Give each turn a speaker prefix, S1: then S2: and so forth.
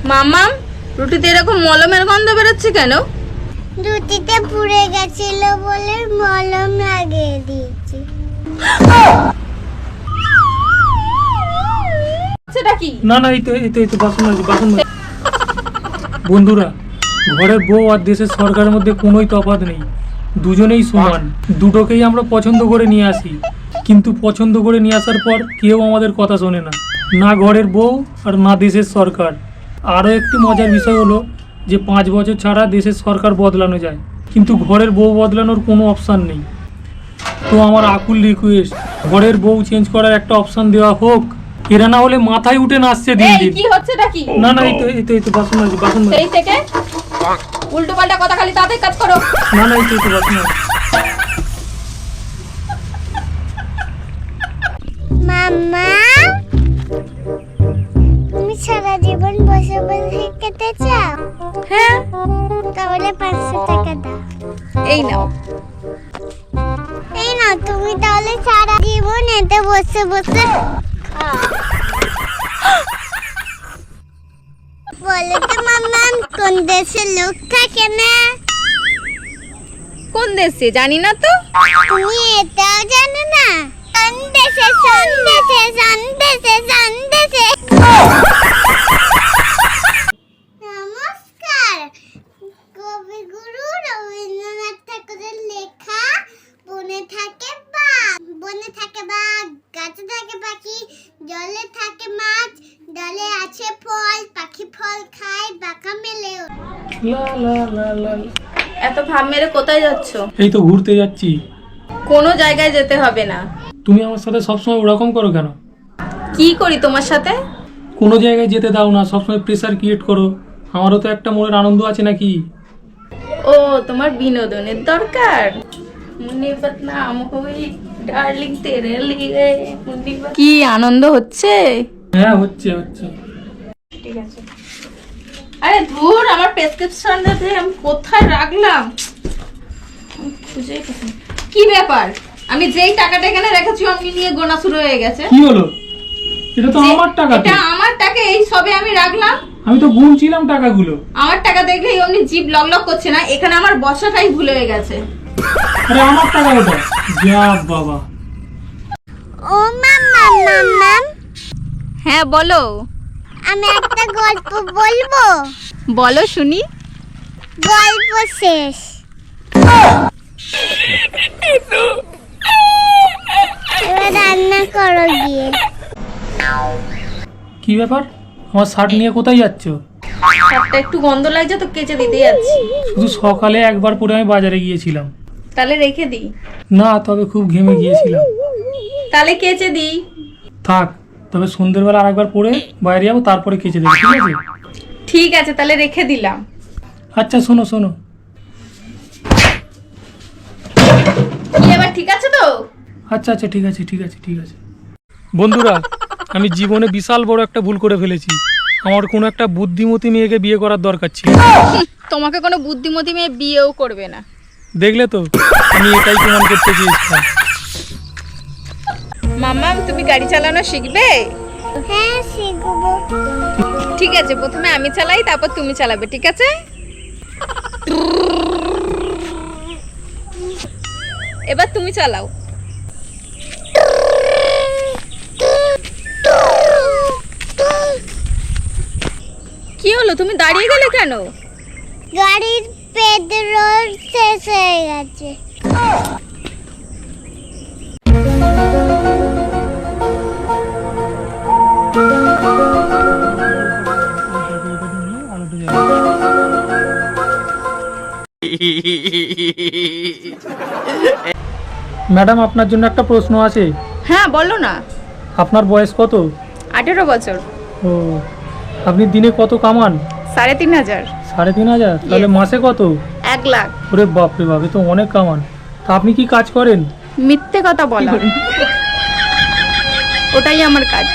S1: মামাম, রুটিতে এরকম মলমের গন্ধ বেরোচ্ছে কেন?
S2: রুটিতে পুড়ে গেছিল বলে মলম লাগিয়ে দিয়েছি।
S1: সেটা কি?
S3: না না, এই তো বাসন মাজি। বন্ধুরা, ঘরের বউ আর দেশের সরকারের মধ্যে কোনোই তফাৎ নেই, দুজনেই সমান। দুটোকেই আমরা পছন্দ করে নিয়ে আসি, কিন্তু পছন্দ করে নিয়ে আসার পর কেউ আমাদের কথা শোনে না, না ঘরের বউ আর না দেশের সরকার। আরও একটি মজার বিষয় হলো যে 5 বছর ছাড়া দেশের সরকার বদলানো যায়, কিন্তু ঘরের বউ বদলানোর কোনো অপশান নেই। তো আমার আকুল রিকোয়েস্ট, ঘরের বউ চেঞ্জ করার একটা অপশান দেওয়া হোক, এরা না হলে মাথায় উঠে নাচছে দিন দিন।
S1: কি হচ্ছেটা কি?
S3: না না, এই তো বাসন মাজি।
S1: সেই থেকে উল্টো পাল্টা কথা, খালি তাদের কাজ করো।
S3: না না, এই তো বাসন মাজি।
S2: মাম্মা, তুমি সারা জীবন বসে বসে খেতে চাও?
S1: হ্যাঁ,
S2: তাহলে 500 টাকা দাও।
S1: এই নাও।
S2: এই না, তুমি তাহলে সারা জীবন এতে বসে বসে খাও। বলে তো মাম্মা, কোন দেশের লোক থাকে না?
S1: কোন দেশে জানি না তো।
S2: তুমি এটাও জানো না? সন্দেশে। নমস্কার। কবিগুরু রবীন্দ্রনাথ ঠাকুরের লেখা বনে থাকে বাঘ, গাছে থাকে পাখি, জলে থাকে মাছ, ডালে আছে ফল, পাখি ফল খায়, বাঁকা মেলে।
S3: লা লা লা লা।
S1: এত ভাব মেরে কোথায় যাচ্ছ?
S3: এই তো ঘুরতে যাচ্ছি।
S1: কোনো জায়গায় যেতে হবে না।
S3: তুমি আমার সাথে সবসময় ওরকম করো কেন?
S1: কি করি তোমার সাথে?
S3: কোনো জায়গায় যেতে দাও না, সবসময় প্রেসার ক্রিয়েট করো। আমারও তো একটা মনের আনন্দ আছে নাকি?
S1: ও, তোমার বিনোদনের দরকার। মুনিবত নাম হই ডার্লিং তেরে লিয়ে মুনিবত। কি আনন্দ হচ্ছে?
S3: হ্যাঁ, হচ্ছে।
S1: ঠিক আছে। আরে ধুর, আমার প্রেসক্রিপশনটা আমি কোথায় রাখলাম? খুঁজেই পাচ্ছি না। কি ব্যাপার? আমি যেই টাকাটা এখানে রেখেছি অমনি নিয়ে গোনা শুরু হয়ে গেছে।
S3: কি হলো? এটা তো আমার টাকা।
S1: এটা আমার টাকা, এই সবে আমি রাখলাম।
S3: আমি তো গুনছিলাম টাকাগুলো।
S1: আমার টাকা দেখলেই অমনি জিভ লক করছে না। এখানে আমার বসাটাই ভুল হয়ে গেছে।
S3: আরে আমার টাকা ওটা। যা বাবা।
S2: ও মাম্মা,
S1: হ্যাঁ বলো।
S2: আমি একটা গল্প বলবো।
S1: বলো শুনি।
S2: গল্প শেষ। এবার রান্না করো গিয়ে।
S3: কি ব্যাপার? আমার শার্ট নিয়ে কোথায় যাচ্ছ?
S1: শার্টটা একটু গন্ধ লাগছে তো কেচে দিতে যাচ্ছি।
S3: শুধু সকালে একবার পরে আমি বাজারে গিয়েছিলাম।
S1: তাহলে রেখে দিই?
S3: না, তবে খুব ঘেমে গিয়েছিলাম।
S1: তাহলে কেচে দিই।
S3: থাক, তবে সন্ধ্যেবেলা আরেকবার পরে বাইরে যাবো, তারপরে কেচে দেবো, ঠিক আছে?
S1: ঠিক আছে, তাহলে রেখে দিলাম।
S3: আচ্ছা শোনো।
S1: কি এবার ঠিক আছে তো?
S3: আচ্ছা, ঠিক আছে। বন্ধুরা, আমি জীবনে বিশাল বড় একটা ভুল করে ফেলেছি। আমার কোনো একটা বুদ্ধিমতী মেয়েকে বিয়ে করার দরকার ছিল।
S1: তোমাকে কোনো বুদ্ধিমতী মেয়ে বিয়েও করবে না।
S3: দেখলে তো, আমি এটাই প্রমাণ করতে চেয়েছিলাম।
S1: মাম্মা, তুমি গাড়ি চালানো শিখবে?
S2: হ্যাঁ, শিখবো।
S1: ঠিক আছে, প্রথমে আমি চালাই, তারপর তুমি চালাবে, ঠিক আছে? এবার তুমি চালাও। কি হলো, তুমি দাঁড়িয়ে গেলে কেন?
S2: গাড়ির পেট্রোল শেষ হয়ে গেছে।
S3: ম্যাডাম, আপনার জন্য একটা প্রশ্ন আছে।
S1: হ্যাঁ বলো না।
S3: আপনার বয়স কত?
S1: 18 বছর।
S3: ও, আপনি দিনে কত কামান?
S1: 3,500।
S3: 3,500? তাহলে মাসে কত?
S1: 1 লাখ।
S3: ওরে বাপরে বাপ, এ তো অনেক কামান। তা আপনি কি কাজ করেন?
S1: মিথ্যে কথা বলা, ওটাই আমার কাজ।